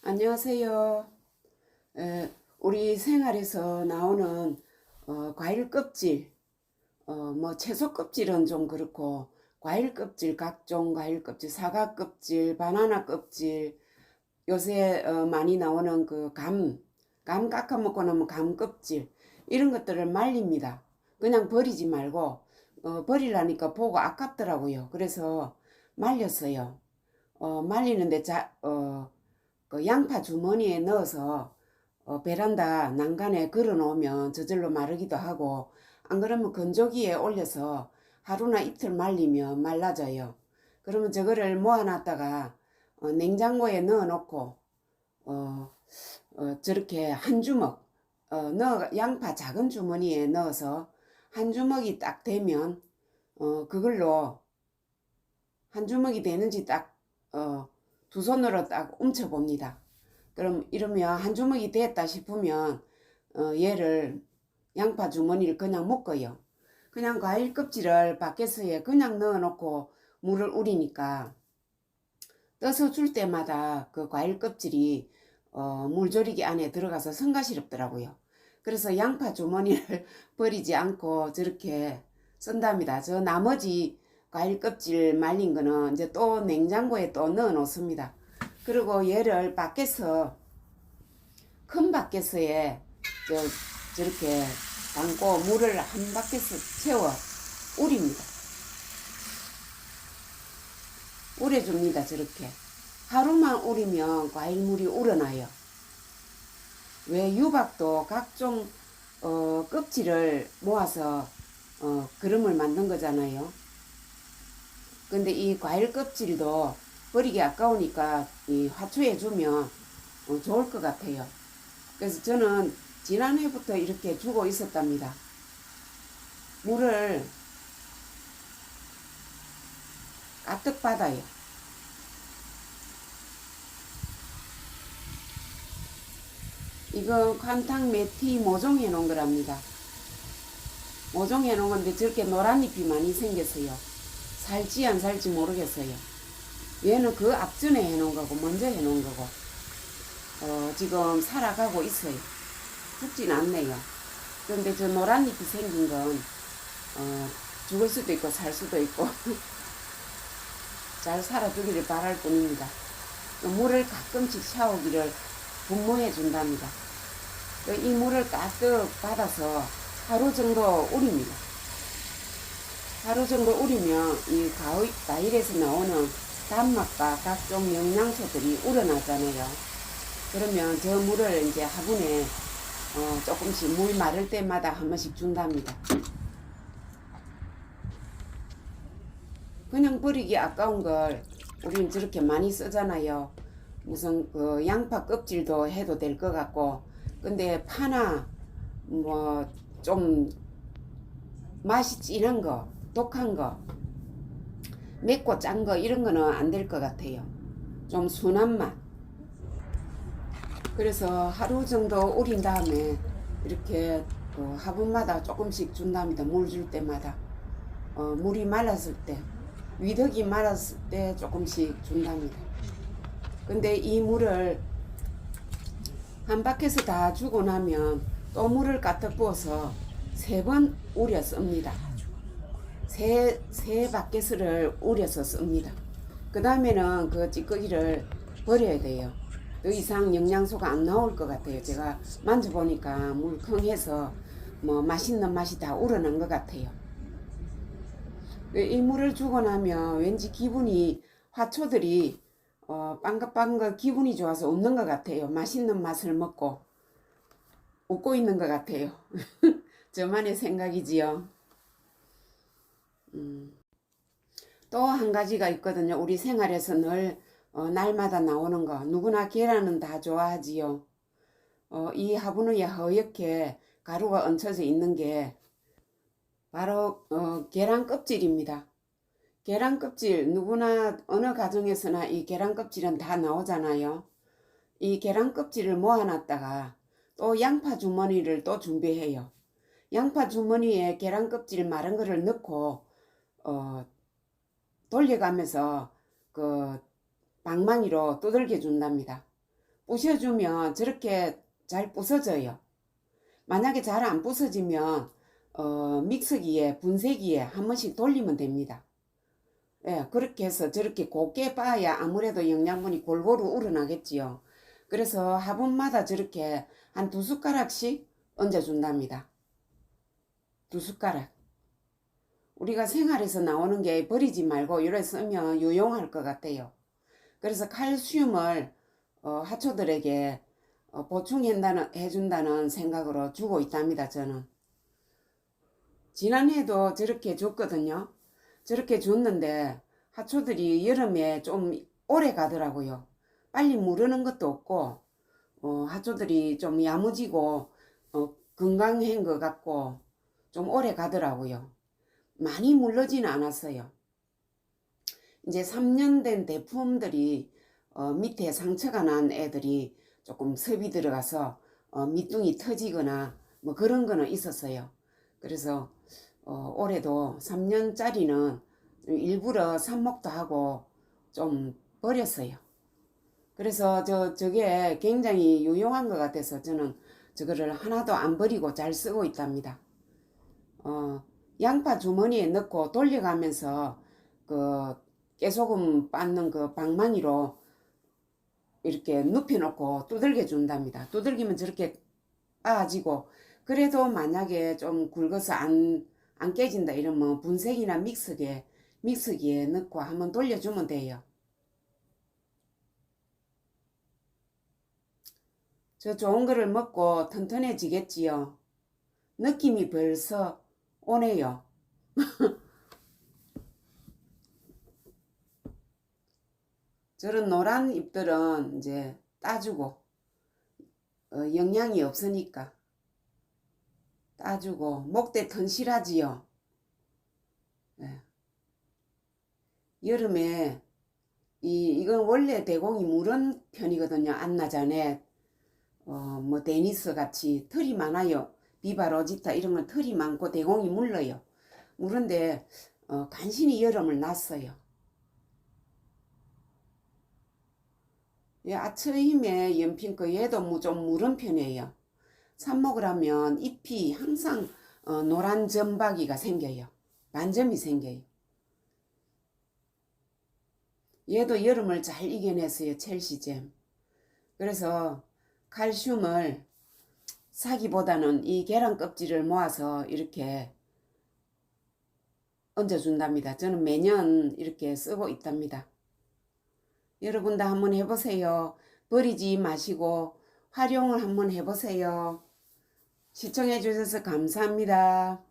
안녕하세요. 우리 생활에서 나오는 과일 껍질, 뭐 채소 껍질은 좀 그렇고 과일 껍질, 각종 과일 껍질, 사과 껍질, 바나나 껍질, 요새 많이 나오는 그 감 깎아 먹고 나면 감 껍질 이런 것들을 말립니다. 그냥 버리지 말고 버리려니까 보고 아깝더라고요. 그래서 말렸어요. 말리는데 그 양파 주머니에 넣어서 베란다 난간에 걸어 놓으면 저절로 마르기도 하고, 안 그러면 건조기에 올려서 하루나 이틀 말리면 말라져요. 그러면 저거를 모아놨다가 냉장고에 넣어 놓고 저렇게 한 주먹 양파 작은 주머니에 넣어서 한 주먹이 딱 되면 그걸로 한 주먹이 되는지 딱 두 손으로 딱 움쳐 봅니다. 그럼 이러면 한 주먹이 됐다 싶으면 얘를 양파 주머니를 그냥 묶어요. 그냥 과일 껍질을 바켓에 그냥 넣어 놓고 물을 우리니까 떠서 줄 때마다 그 과일 껍질이 물조리기 안에 들어가서 성가시럽더라고요. 그래서 양파 주머니를 버리지 않고 저렇게 쓴답니다. 저 나머지 과일 껍질 말린 거는 이제 또 냉장고에 또 넣어 놓습니다. 그리고 얘를 밖에서 큰 바켓에 저렇게 담고 물을 한 바켓을 채워 우립니다. 우려줍니다. 저렇게 하루만 우리면 과일물이 우러나요. 왜 유박도 각종 껍질을 모아서 그릇을 만든 거잖아요. 근데 이 과일 껍질도 버리기 아까우니까 이 화초에 주면 좋을 것 같아요. 그래서 저는 지난해부터 이렇게 주고 있었답니다. 물을 가득 받아요. 이거 관탕 메티 모종해 놓은 거랍니다. 모종해 놓은 건데 저렇게 노란 잎이 많이 생겼어요. 살지 안 살지 모르겠어요. 얘는 그 앞전에 해 놓은 거고 먼저 해 놓은 거고 지금 살아가고 있어요. 죽진 않네요. 그런데 저 노란 잎이 생긴 건 죽을 수도 있고 살 수도 있고 잘 살아주기를 바랄 뿐입니다. 물을 가끔씩 샤오기를 분무해 준답니다. 이 물을 가득 받아서 하루 정도 우립니다. 하루 정도 우리면 이 과일에서 나오는 단맛과 각종 영양소들이 우러나잖아요. 그러면 저 물을 이제 화분에 조금씩 물 마를 때마다 한 번씩 준답니다. 그냥 버리기 아까운 걸 우리는 저렇게 많이 쓰잖아요. 무슨 그 양파 껍질도 해도 될 것 같고, 근데 파나 뭐 좀 맛이 진한 거, 독한 거, 맵고 짠 거 이런 거는 안 될 것 같아요. 좀 순한 맛. 그래서 하루 정도 우린 다음에 이렇게 화분마다 조금씩 준답니다. 물 줄 때마다. 물이 말랐을 때, 위덕이 말랐을 때 조금씩 준답니다. 근데 이 물을 한 바퀴에서 다 주고 나면 또 물을 가득 부어서 3번 우려 씁니다. 세 바켓을 우려서 씁니다. 그 다음에는 그 찌꺼기를 버려야 돼요. 더 이상 영양소가 안 나올 것 같아요. 제가 만져보니까 물컹해서 뭐 맛있는 맛이 다 우러난 것 같아요. 이 물을 주고 나면 왠지 기분이 화초들이 빵긋빵긋 기분이 좋아서 웃는 것 같아요. 맛있는 맛을 먹고 웃고 있는 것 같아요. 저만의 생각이지요. 또 한 가지가 있거든요. 우리 생활에서 늘 날마다 나오는 거. 누구나 계란은 다 좋아하지요. 이 화분 위에 허옇게 가루가 얹혀져 있는 게 바로 계란 껍질입니다. 계란 껍질, 누구나 어느 가정에서나 이 계란 껍질은 다 나오잖아요. 이 계란 껍질을 모아놨다가 또 양파 주머니를 또 준비해요. 양파 주머니에 계란 껍질 마른 거를 넣고 돌려가면서 그 방망이로 두들겨 준답니다. 부셔주면 저렇게 잘 부서져요. 만약에 잘 안 부서지면 믹서기에 분쇄기에 한 번씩 돌리면 됩니다. 예, 그렇게 해서 저렇게 곱게 빻아야 아무래도 영양분이 골고루 우러나겠지요. 그래서 화분마다 저렇게 한 2숟가락씩 얹어준답니다. 2숟가락. 우리가 생활에서 나오는 게 버리지 말고 이래 쓰면 유용할 것 같아요. 그래서 칼슘을 하초들에게 보충해준다는 생각으로 주고 있답니다. 저는 지난해도 저렇게 줬거든요. 저렇게 줬는데 하초들이 여름에 좀 오래 가더라고요. 빨리 무르는 것도 없고 하초들이 좀 야무지고 건강한 것 같고 좀 오래 가더라고요. 많이 물르지는 않았어요. 이제 3년 된 대품들이 밑에 상처가 난 애들이 조금 섭이 들어가서 밑둥이 터지거나 뭐 그런 거는 있었어요. 그래서 올해도 3년짜리는 일부러 삽목도 하고 좀 버렸어요. 그래서 저게 굉장히 유용한 것 같아서 저는 저거를 하나도 안 버리고 잘 쓰고 있답니다. 양파 주머니에 넣고 돌려가면서 그 깨소금 빻는 그 방망이로 이렇게 눕혀놓고 두들겨 준답니다. 두들기면 저렇게 빠지고, 그래도 만약에 좀 굵어서 안 깨진다 이러면 분쇄기나 믹서기에 넣고 한번 돌려주면 돼요. 저 좋은 거를 먹고 튼튼해지겠지요. 느낌이 벌써 오네요. 저런 노란 잎들은 이제 따주고 영양이 없으니까 따주고 목대 튼실하지요. 네. 여름에 이건 원래 대공이 무른 편이거든요. 안나자네 뭐 데니스 같이 털이 많아요. 비바 로지타 이런 건 털이 많고 대공이 물러요. 무른데 간신히 여름을 났어요. 아처힘에 연핑크 얘도 좀 무른 편이에요. 삽목을 하면 잎이 항상 노란 점박이가 생겨요. 반점이 생겨요. 얘도 여름을 잘 이겨냈어요. 첼시잼. 그래서 칼슘을 사기보다는 이 계란 껍질을 모아서 이렇게 얹어준답니다. 저는 매년 이렇게 쓰고 있답니다. 여러분도 한번 해보세요. 버리지 마시고 활용을 한번 해보세요. 시청해 주셔서 감사합니다.